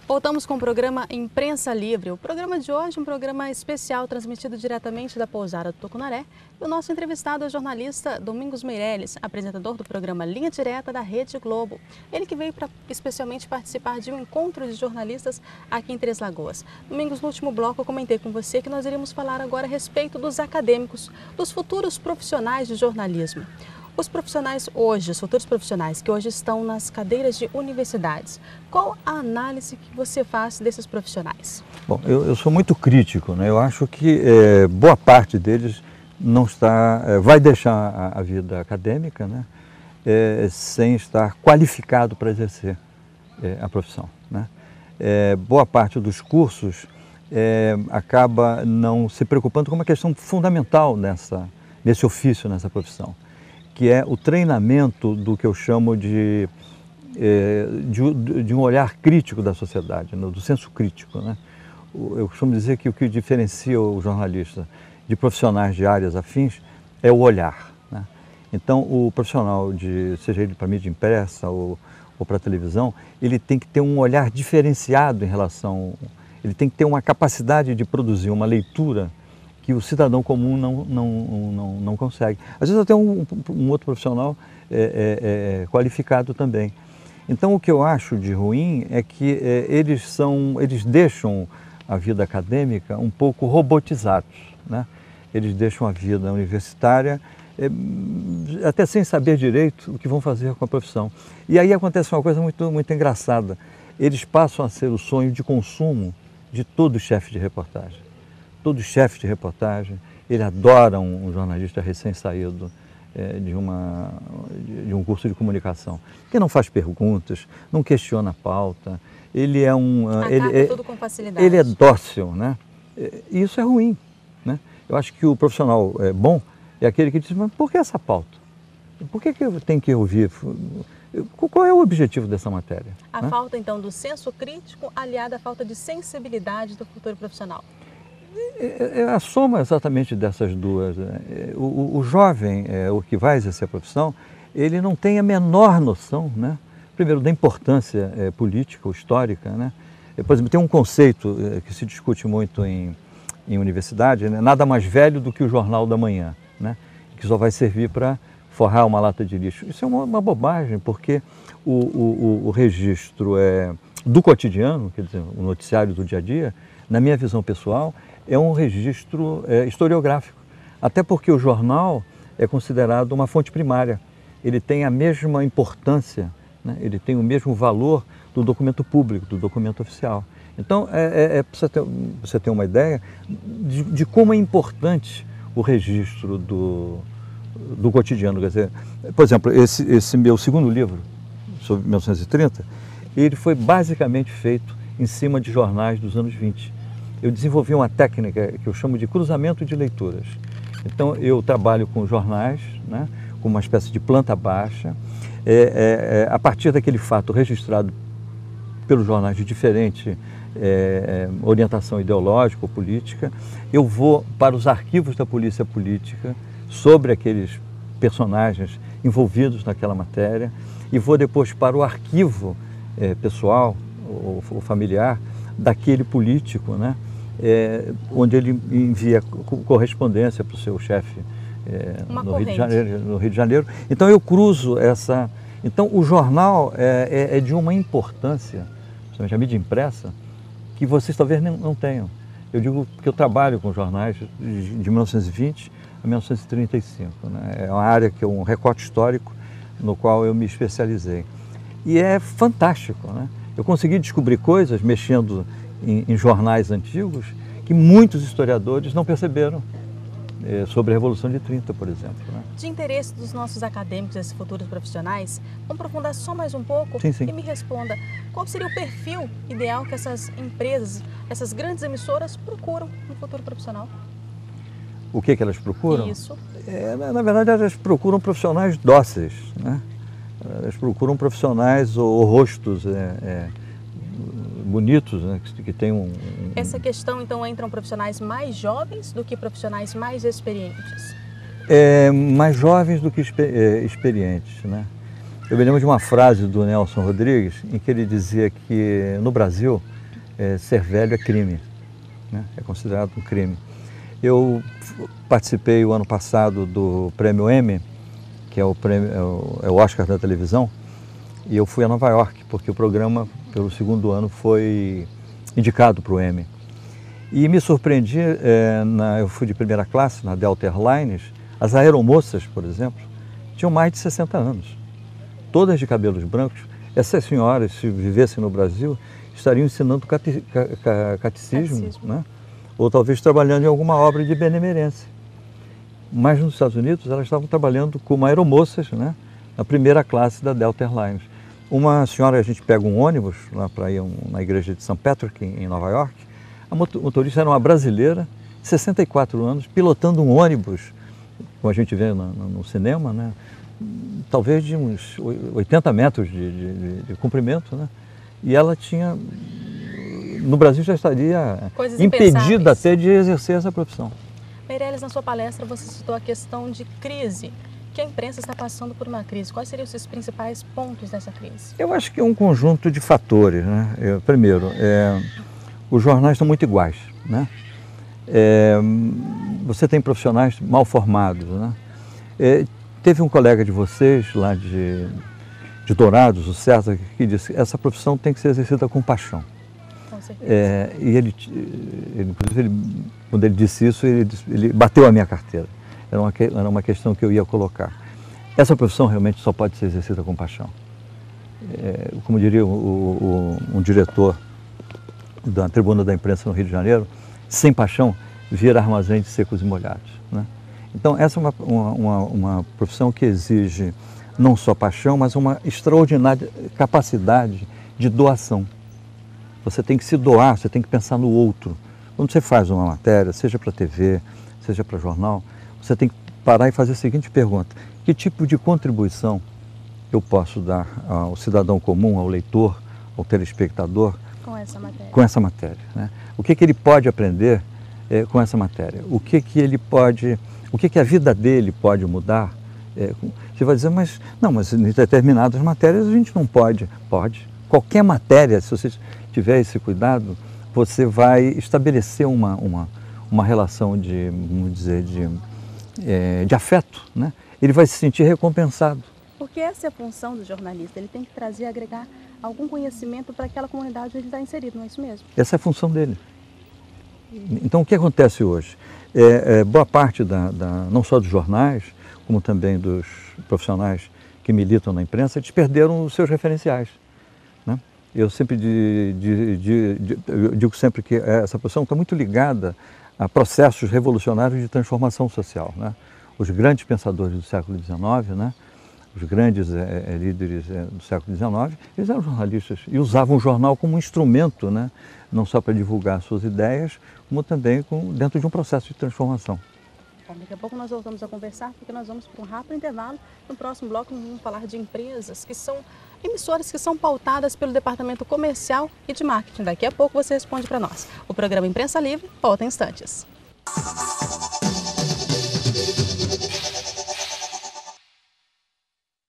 Voltamos com o programa Imprensa Livre. O programa de hoje é um programa especial transmitido diretamente da Pousada do Tucunaré. E o nosso entrevistado é o jornalista Domingos Meirelles, apresentador do programa Linha Direta da Rede Globo. Ele que veio para especialmente participar de um encontro de jornalistas aqui em Três Lagoas. Domingos, no último bloco eu comentei com você que nós iríamos falar agora a respeito dos acadêmicos, dos futuros profissionais de jornalismo. Os profissionais hoje, os futuros profissionais que hoje estão nas cadeiras de universidades, qual a análise que você faz desses profissionais? Bom, eu sou muito crítico, né? Eu acho que boa parte deles não está, vai deixar a vida acadêmica, né? Sem estar qualificado para exercer a profissão, né? Boa parte dos cursos acaba não se preocupando com uma questão fundamental nesse ofício, nessa profissão, que é o treinamento do que eu chamo de um olhar crítico da sociedade, do senso crítico, né? Eu costumo dizer que o que diferencia o jornalista de profissionais de áreas afins é o olhar, né? Então, o profissional, seja ele para mídia impressa ou para televisão, ele tem que ter um olhar diferenciado ele tem que ter uma capacidade de produzir uma leitura que o cidadão comum não consegue. Às vezes até um outro profissional qualificado também. Então o que eu acho de ruim é que eles deixam a vida acadêmica um pouco robotizados, né? Eles deixam a vida universitária até sem saber direito o que vão fazer com a profissão. E aí acontece uma coisa muito engraçada. Eles passam a ser o sonho de consumo de todo chefe de reportagem. Todo chefe de reportagem, ele adora um jornalista recém-saído de um curso de comunicação, que não faz perguntas, não questiona a pauta, ele é tudo com facilidade. Ele é dócil, né? E isso é ruim, né? Eu acho que o profissional bom é aquele que diz, mas por que essa pauta? Por que eu tenho que ouvir? Qual é o objetivo dessa matéria? A falta, então, do senso crítico aliada à falta de sensibilidade do futuro profissional. É a soma exatamente dessas duas. O jovem, o que vai exercer a profissão, ele não tem a menor noção, né? Primeiro, da importância política ou histórica, né? Por exemplo, tem um conceito que se discute muito em universidade, né? Nada mais velho do que o Jornal da Manhã, né? Que só vai servir para forrar uma lata de lixo. Isso é uma bobagem, porque o registro do cotidiano, quer dizer, o noticiário do dia a dia, na minha visão pessoal, é um registro historiográfico. Até porque o jornal é considerado uma fonte primária. Ele tem a mesma importância, né? Ele tem o mesmo valor do documento público, do documento oficial. Então, para você ter uma ideia de como é importante o registro do cotidiano. Quer dizer, por exemplo, esse meu segundo livro, sobre 1930, ele foi basicamente feito em cima de jornais dos anos 20. Eu desenvolvi uma técnica que eu chamo de cruzamento de leituras. Então, eu trabalho com jornais, né, com uma espécie de planta baixa. A partir daquele fato registrado pelos jornais de diferente orientação ideológica ou política, eu vou para os arquivos da polícia política sobre aqueles personagens envolvidos naquela matéria e vou depois para o arquivo pessoal ou familiar daquele político, né? Onde ele envia correspondência para o seu chefe no Rio de Janeiro. Então eu cruzo essa... Então o jornal é de uma importância, principalmente a mídia impressa, que vocês talvez não tenham. Eu digo porque eu trabalho com jornais de 1920 a 1935. Né? É uma área que é um recorte histórico no qual eu me especializei. E é fantástico, né? Eu consegui descobrir coisas mexendo em jornais antigos que muitos historiadores não perceberam sobre a Revolução de 30, por exemplo. Né? De interesse dos nossos acadêmicos, esses futuros profissionais, vamos aprofundar só mais um pouco sim. E me responda, qual seria o perfil ideal que essas empresas, essas grandes emissoras procuram no futuro profissional? O que elas procuram? Isso. Na verdade, elas procuram profissionais dóceis, né? Elas procuram profissionais ou rostos bonitos, né? Que tem Essa questão, então, entram profissionais mais jovens do que profissionais mais experientes? Mais jovens do que experientes, né? Eu me lembro de uma frase do Nelson Rodrigues, em que ele dizia que no Brasil ser velho é crime, né? É considerado um crime. Eu participei o ano passado do Prêmio Emmy, que é o Oscar da televisão, e eu fui a Nova York, porque o programa, pelo segundo ano, foi indicado para o Emmy. E me surpreendi, eu fui de primeira classe na Delta Airlines, as aeromoças, por exemplo, tinham mais de 60 anos, todas de cabelos brancos. Essas senhoras, se vivessem no Brasil, estariam ensinando catecismo, né? Ou talvez trabalhando em alguma obra de benemerência. Mas nos Estados Unidos elas estavam trabalhando como aeromoças, né? Na primeira classe da Delta Airlines. Uma senhora, a gente pega um ônibus lá para ir na igreja de St. Patrick, em Nova York, a motorista era uma brasileira, 64 anos, pilotando um ônibus, como a gente vê no cinema, né? Talvez de uns 80 metros de comprimento, né? E ela tinha, no Brasil já estaria impedida até de exercer essa profissão. Meirelles, na sua palestra você citou a questão de crise, que a imprensa está passando por uma crise. Quais seriam os seus principais pontos dessa crise? Eu acho que é um conjunto de fatores, né? Primeiro, os jornais estão muito iguais, né? Você tem profissionais mal formados, né? Teve um colega de vocês lá de Dourados, o César, que disse que essa profissão tem que ser exercida com paixão. Com certeza. E inclusive, quando ele disse isso, ele bateu a minha carteira. Era uma questão que eu ia colocar. Essa profissão realmente só pode ser exercida com paixão. Como diria um diretor da Tribuna da Imprensa no Rio de Janeiro, sem paixão, vira armazém de secos e molhados, né? Então, essa é uma profissão que exige não só paixão, mas uma extraordinária capacidade de doação. Você tem que se doar, você tem que pensar no outro. Quando você faz uma matéria, seja para TV, seja para jornal, você tem que parar e fazer a seguinte pergunta: que tipo de contribuição eu posso dar ao cidadão comum, ao leitor, ao telespectador com essa matéria, né? O que ele pode aprender com essa matéria? O que a vida dele pode mudar? Você vai dizer, mas em determinadas matérias a gente não pode. Pode. Qualquer matéria, se você tiver esse cuidado, você vai estabelecer uma relação de, vamos dizer, de afeto, né? Ele vai se sentir recompensado. Porque essa é a função do jornalista, ele tem que trazer, agregar algum conhecimento para aquela comunidade onde ele está inserido, não é isso mesmo? Essa é a função dele. Então, o que acontece hoje? Boa parte não só dos jornais, como também dos profissionais que militam na imprensa, eles perderam os seus referenciais, né? Eu sempre digo sempre que essa profissão está muito ligada a processos revolucionários de transformação social, né? Os grandes pensadores do século XIX, né? Os grandes líderes do século XIX, eles eram jornalistas e usavam o jornal como um instrumento, né? Não só para divulgar suas ideias, como também dentro de um processo de transformação. Bom, daqui a pouco nós voltamos a conversar, porque nós vamos para um rápido intervalo. No próximo bloco nós vamos falar de empresas que são emissoras que são pautadas pelo Departamento Comercial e de Marketing. Daqui a pouco você responde para nós. O programa Imprensa Livre volta em instantes.